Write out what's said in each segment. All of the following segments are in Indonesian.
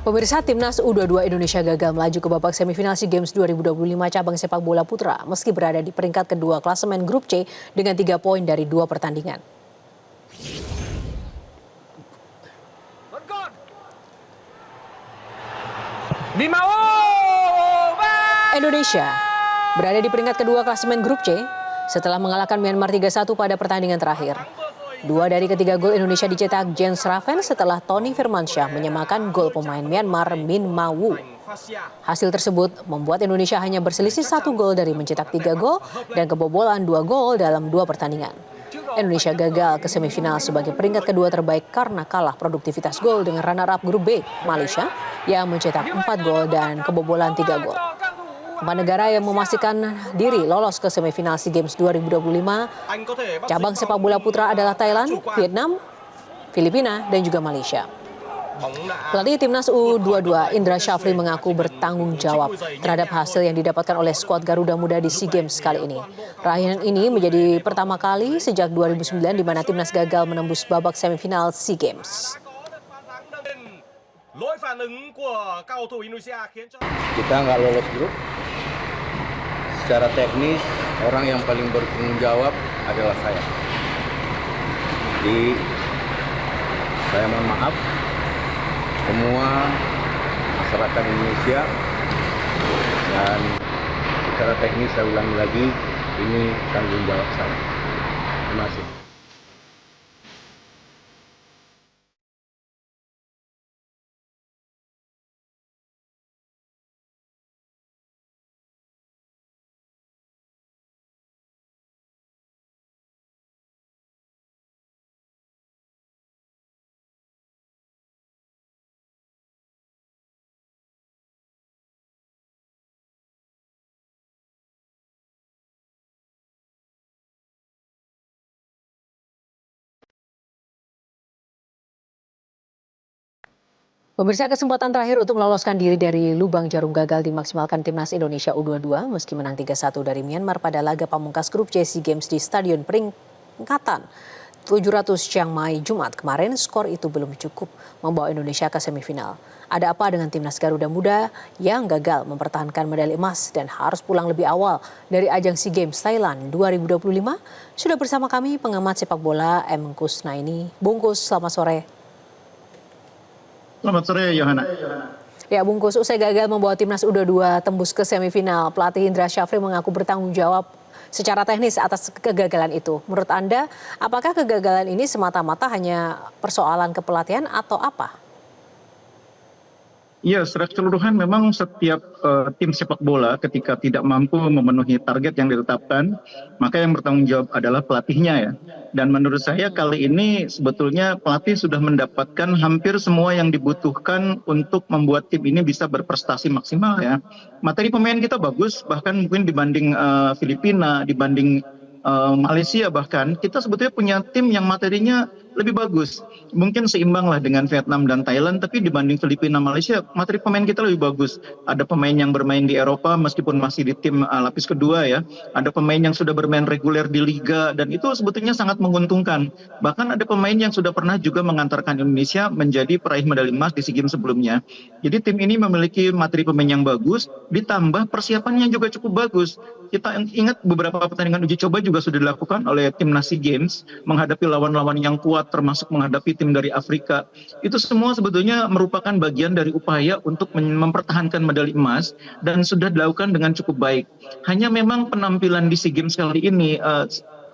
Pemirsa, Timnas U22 Indonesia gagal melaju ke babak semifinal SEA Games 2025 cabang sepak bola putra meski berada di peringkat kedua klasemen grup C dengan 3 poin dari 2 pertandingan. Indonesia berada di peringkat kedua klasemen grup C setelah mengalahkan Myanmar 3-1 pada pertandingan terakhir. 2 dari ketiga gol Indonesia dicetak Jens Raven setelah Tony Firmansyah menyamakan gol pemain Myanmar Min Mawu. Hasil tersebut membuat Indonesia hanya berselisih 1 gol dari mencetak 3 gol dan kebobolan 2 gol dalam 2 pertandingan. Indonesia gagal ke semifinal sebagai peringkat kedua terbaik karena kalah produktivitas gol dengan runner-up grup B, Malaysia, yang mencetak 4 gol dan kebobolan 3 gol. 4 negara yang memastikan diri lolos ke semifinal SEA Games 2025 cabang sepak bola putra adalah Thailand, Vietnam, Filipina, dan juga Malaysia. Pelatih Timnas U22 Indra Syafri mengaku bertanggung jawab terhadap hasil yang didapatkan oleh skuad Garuda Muda di SEA Games kali ini. Raihan ini menjadi pertama kali sejak 2009 di mana Timnas gagal menembus babak semifinal SEA Games. Kita nggak lolos grup. Secara teknis, orang yang paling bertanggung jawab adalah saya. Jadi, saya mohon maaf semua masyarakat Indonesia, dan secara teknis saya ulangi lagi, ini tanggung jawab saya. Terima kasih. Pemirsa, kesempatan terakhir untuk meloloskan diri dari lubang jarum gagal dimaksimalkan Timnas Indonesia U22 meski menang 3-1 dari Myanmar pada laga pamungkas grup C SEA Games di Stadion Peringkatan 700 Chiang Mai Jumat kemarin. Skor itu belum cukup membawa Indonesia ke semifinal. Ada apa dengan Timnas Garuda Muda yang gagal mempertahankan medali emas dan harus pulang lebih awal dari ajang SEA Games Thailand 2025? Sudah bersama kami pengamat sepak bola M. Kusnaini. Bungkus, selamat sore. Selamat sore, Yohana. Ya, Bungkus, usai gagal membawa Timnas U22 tembus ke semifinal, pelatih Indra Syafri mengaku bertanggung jawab secara teknis atas kegagalan itu. Menurut Anda, apakah kegagalan ini semata-mata hanya persoalan kepelatihan atau apa? Ya, secara keseluruhan memang setiap tim sepak bola ketika tidak mampu memenuhi target yang ditetapkan, maka yang bertanggung jawab adalah pelatihnya ya. Dan menurut saya kali ini sebetulnya pelatih sudah mendapatkan hampir semua yang dibutuhkan untuk membuat tim ini bisa berprestasi maksimal ya. Materi pemain kita bagus, bahkan mungkin dibanding Filipina, dibanding Malaysia bahkan, kita sebetulnya punya tim yang materinya lebih bagus. Mungkin seimbang lah dengan Vietnam dan Thailand, tapi dibanding Filipina, Malaysia, materi pemain kita lebih bagus. Ada pemain yang bermain di Eropa meskipun masih di tim lapis kedua ya. Ada pemain yang sudah bermain reguler di Liga dan itu sebetulnya sangat menguntungkan. Bahkan ada pemain yang sudah pernah juga mengantarkan Indonesia menjadi peraih medali emas di SEA Games sebelumnya. Jadi tim ini memiliki materi pemain yang bagus, ditambah persiapannya juga cukup bagus. Kita ingat beberapa pertandingan uji coba juga sudah dilakukan oleh timnas SEA Games menghadapi lawan-lawan yang kuat termasuk menghadapi tim dari Afrika. Itu semua sebetulnya merupakan bagian dari upaya untuk mempertahankan medali emas dan sudah dilakukan dengan cukup baik. Hanya memang penampilan di SEA Games kali ini,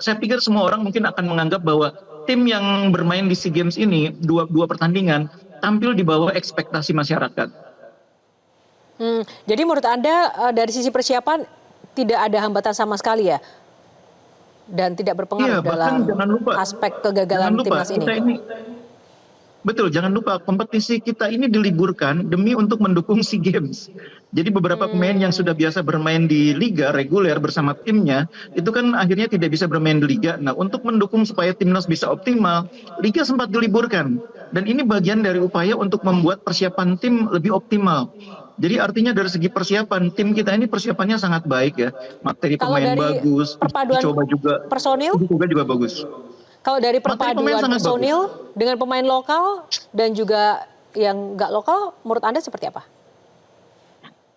saya pikir semua orang mungkin akan menganggap bahwa tim yang bermain di SEA Games ini dua pertandingan tampil di bawah ekspektasi masyarakat. Jadi menurut Anda dari sisi persiapan tidak ada hambatan sama sekali ya? Dan tidak berpengaruh dalam aspek kegagalan timnas ini? Betul, jangan lupa kompetisi kita ini diliburkan demi untuk mendukung SEA Games. Jadi beberapa pemain yang sudah biasa bermain di liga reguler bersama timnya, itu kan akhirnya tidak bisa bermain di liga. Nah, untuk mendukung supaya timnas bisa optimal, liga sempat diliburkan. Dan ini bagian dari upaya untuk membuat persiapan tim lebih optimal. Jadi artinya dari segi persiapan, tim kita ini persiapannya sangat baik ya. Materi pemain bagus, dicoba juga, personil juga bagus. Kalau dari perpaduan personil dengan pemain lokal dan juga yang nggak lokal menurut Anda seperti apa?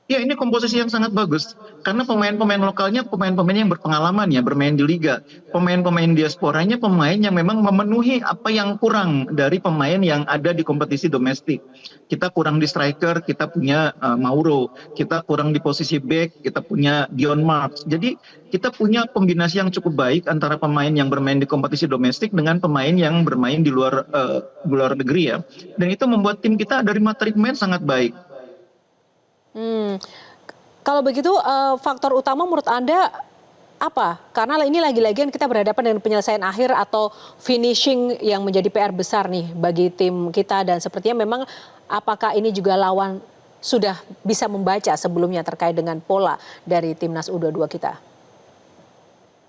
Ya, ini komposisi yang sangat bagus karena pemain-pemain lokalnya pemain-pemain yang berpengalaman ya bermain di liga. Pemain-pemain diasporanya pemain yang memang memenuhi apa yang kurang dari pemain yang ada di kompetisi domestik. Kita kurang di striker, kita punya Mauro, kita kurang di posisi back, kita punya Dion Marks. Jadi kita punya kombinasi yang cukup baik antara pemain yang bermain di kompetisi domestik dengan pemain yang bermain di luar negeri ya. Dan itu membuat tim kita dari materi pemain sangat baik. Hmm, Kalau begitu faktor utama menurut Anda apa? Karena ini lagi-lagian kita berhadapan dengan penyelesaian akhir atau finishing yang menjadi PR besar nih bagi tim kita dan sepertinya memang apakah ini juga lawan sudah bisa membaca sebelumnya terkait dengan pola dari timnas U22 kita?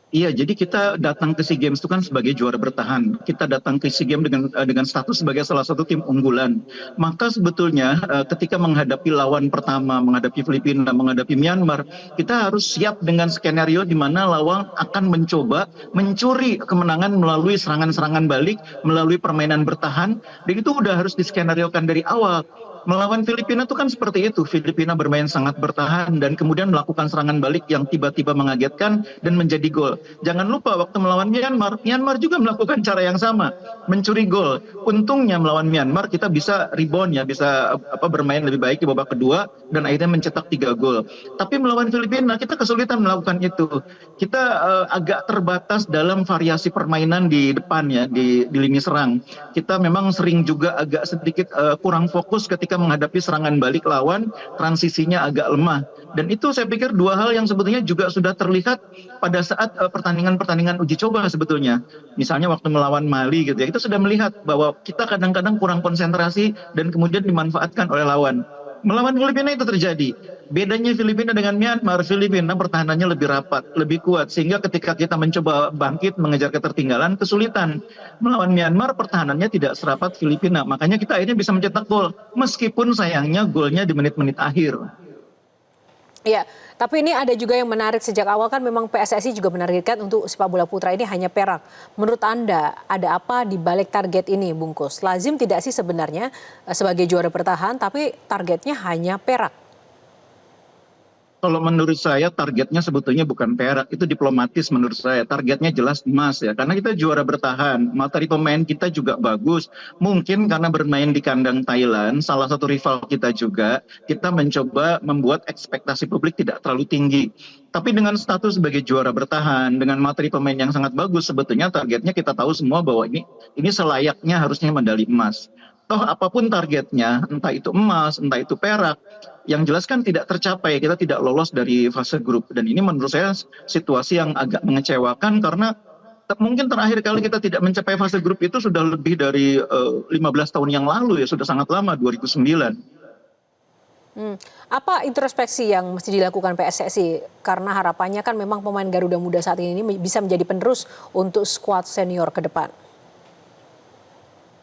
Iya, jadi kita datang ke SEA Games itu kan sebagai juara bertahan. Kita datang ke SEA Games dengan status sebagai salah satu tim unggulan. Maka sebetulnya ketika menghadapi lawan pertama, menghadapi Filipina, menghadapi Myanmar, kita harus siap dengan skenario di mana lawan akan mencoba mencuri kemenangan melalui serangan-serangan balik, melalui permainan bertahan. Dan itu udah harus diskenariokan dari awal. Melawan Filipina itu kan seperti itu. Filipina bermain sangat bertahan dan kemudian melakukan serangan balik yang tiba-tiba mengagetkan dan menjadi gol. Jangan lupa waktu melawan Myanmar, Myanmar juga melakukan cara yang sama, mencuri gol. Untungnya melawan Myanmar kita bisa rebound ya, bisa bermain lebih baik di babak kedua dan akhirnya mencetak 3 gol. Tapi melawan Filipina kita kesulitan melakukan itu. Kita agak terbatas dalam variasi permainan di depan ya, di lini serang. Kita memang sering juga agak sedikit kurang fokus ketika menghadapi serangan balik lawan, transisinya agak lemah. Dan itu saya pikir dua hal yang sebetulnya juga sudah terlihat pada saat pertandingan-pertandingan uji coba sebetulnya. Misalnya waktu melawan Mali gitu ya, kita sudah melihat bahwa kita kadang-kadang kurang konsentrasi dan kemudian dimanfaatkan oleh lawan. Melawan Filipina itu terjadi. Bedanya Filipina dengan Myanmar, Filipina pertahanannya lebih rapat, lebih kuat. Sehingga ketika kita mencoba bangkit, mengejar ketertinggalan, kesulitan. Melawan Myanmar, pertahanannya tidak serapat Filipina. Makanya kita akhirnya bisa mencetak gol. Meskipun sayangnya golnya di menit-menit akhir. Iya, tapi ini ada juga yang menarik sejak awal kan memang PSSI juga menargetkan untuk sepak bola putra ini hanya perak. Menurut Anda ada apa di balik target ini, Bungkus? Lazim tidak sih sebenarnya sebagai juara bertahan tapi targetnya hanya perak? Kalau menurut saya targetnya sebetulnya bukan perak, itu diplomatis menurut saya. Targetnya jelas emas ya, karena kita juara bertahan, materi pemain kita juga bagus. Mungkin karena bermain di kandang Thailand, salah satu rival kita juga, kita mencoba membuat ekspektasi publik tidak terlalu tinggi. Tapi dengan status sebagai juara bertahan, dengan materi pemain yang sangat bagus, sebetulnya targetnya kita tahu semua bahwa ini selayaknya harusnya medali emas. Toh apapun targetnya, entah itu emas, entah itu perak, yang jelas kan tidak tercapai, kita tidak lolos dari fase grup. Dan ini menurut saya situasi yang agak mengecewakan karena mungkin terakhir kali kita tidak mencapai fase grup itu sudah lebih dari 15 tahun yang lalu ya, sudah sangat lama, 2009. Apa introspeksi yang mesti dilakukan PSSI? Karena harapannya kan memang pemain Garuda Muda saat ini bisa menjadi penerus untuk skuad senior ke depan.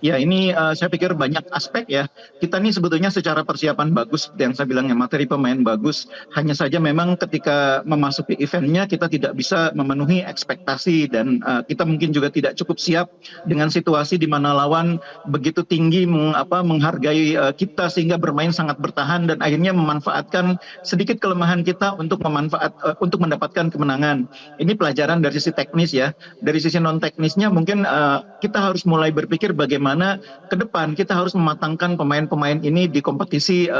Ya, ini saya pikir banyak aspek ya. Kita nih sebetulnya secara persiapan bagus, seperti yang saya bilang ya, materi pemain bagus. Hanya saja memang ketika memasuki eventnya kita tidak bisa memenuhi ekspektasi dan kita mungkin juga tidak cukup siap dengan situasi di mana lawan begitu tinggi menghargai kita sehingga bermain sangat bertahan dan akhirnya memanfaatkan sedikit kelemahan kita untuk mendapatkan kemenangan. Ini pelajaran dari sisi teknis ya. Dari sisi non teknisnya mungkin kita harus mulai berpikir bagaimana ke depan kita harus mematangkan pemain-pemain ini di kompetisi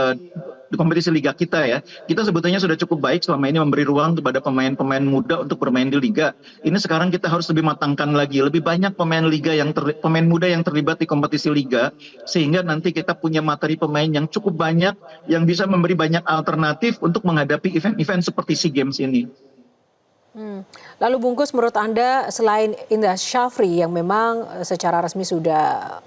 liga kita ya. Kita sebetulnya sudah cukup baik selama ini memberi ruang kepada pemain-pemain muda untuk bermain di liga. Ini sekarang kita harus lebih matangkan lagi, lebih banyak pemain muda yang terlibat di kompetisi liga sehingga nanti kita punya materi pemain yang cukup banyak yang bisa memberi banyak alternatif untuk menghadapi event-event seperti SEA Games ini. Lalu Bungkus, menurut Anda selain Indra Syafri yang memang secara resmi sudah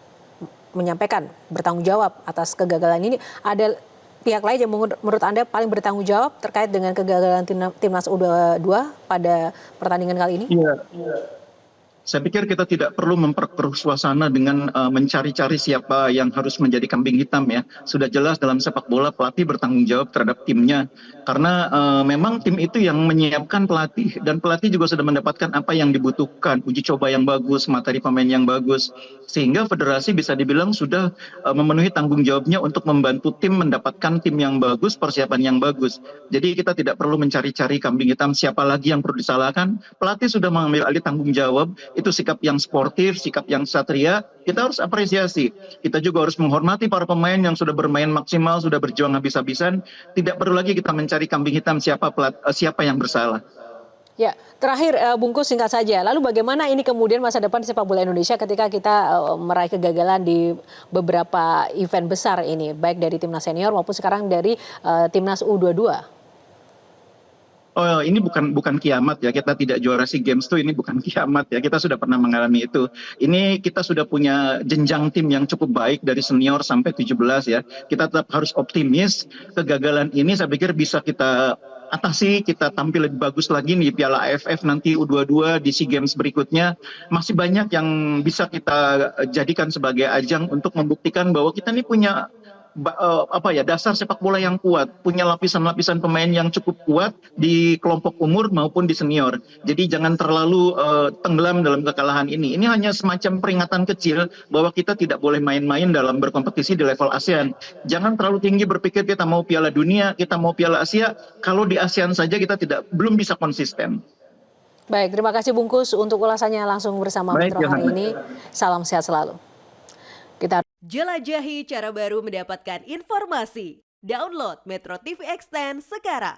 menyampaikan bertanggung jawab atas kegagalan ini, ada pihak lain yang menurut Anda paling bertanggung jawab terkait dengan kegagalan timnas U22 pada pertandingan kali ini? Iya. Saya pikir kita tidak perlu memperkeruh suasana dengan mencari-cari siapa yang harus menjadi kambing hitam ya. Sudah jelas dalam sepak bola pelatih bertanggung jawab terhadap timnya. Karena memang tim itu yang menyiapkan pelatih. Dan pelatih juga sudah mendapatkan apa yang dibutuhkan. Uji coba yang bagus, materi pemain yang bagus. Sehingga federasi bisa dibilang sudah memenuhi tanggung jawabnya untuk membantu tim mendapatkan tim yang bagus, persiapan yang bagus. Jadi kita tidak perlu mencari-cari kambing hitam siapa lagi yang perlu disalahkan. Pelatih sudah mengambil alih tanggung jawab, itu sikap yang sportif, sikap yang satria, kita harus apresiasi. Kita juga harus menghormati para pemain yang sudah bermain maksimal, sudah berjuang habis-habisan. Tidak perlu lagi kita mencari kambing hitam siapa yang bersalah. Ya, terakhir Bungkus singkat saja. Lalu bagaimana ini kemudian masa depan sepak bola Indonesia ketika kita meraih kegagalan di beberapa event besar ini, baik dari timnas senior maupun sekarang dari timnas U22? Oh, ini bukan kiamat ya. Kita tidak juara SEA Games tuh ini bukan kiamat ya. Kita sudah pernah mengalami itu. Ini kita sudah punya jenjang tim yang cukup baik dari senior sampai 17 ya. Kita tetap harus optimis. Kegagalan ini saya pikir bisa kita atasi, kita tampil lebih bagus lagi di Piala AFF nanti U22 di SEA Games berikutnya. Masih banyak yang bisa kita jadikan sebagai ajang untuk membuktikan bahwa kita ini punya dasar sepak bola yang kuat, punya lapisan-lapisan pemain yang cukup kuat di kelompok umur maupun di senior. Jadi jangan terlalu tenggelam dalam kekalahan ini. Ini hanya semacam peringatan kecil bahwa kita tidak boleh main-main dalam berkompetisi di level ASEAN. Jangan terlalu tinggi berpikir kita mau Piala Dunia, kita mau Piala Asia. Kalau di ASEAN saja kita belum bisa konsisten. Baik, terima kasih Bungkus untuk ulasannya langsung bersama Metro hari ini. Salam sehat selalu. Kita jelajahi cara baru mendapatkan informasi. Download Metro TV Extend sekarang.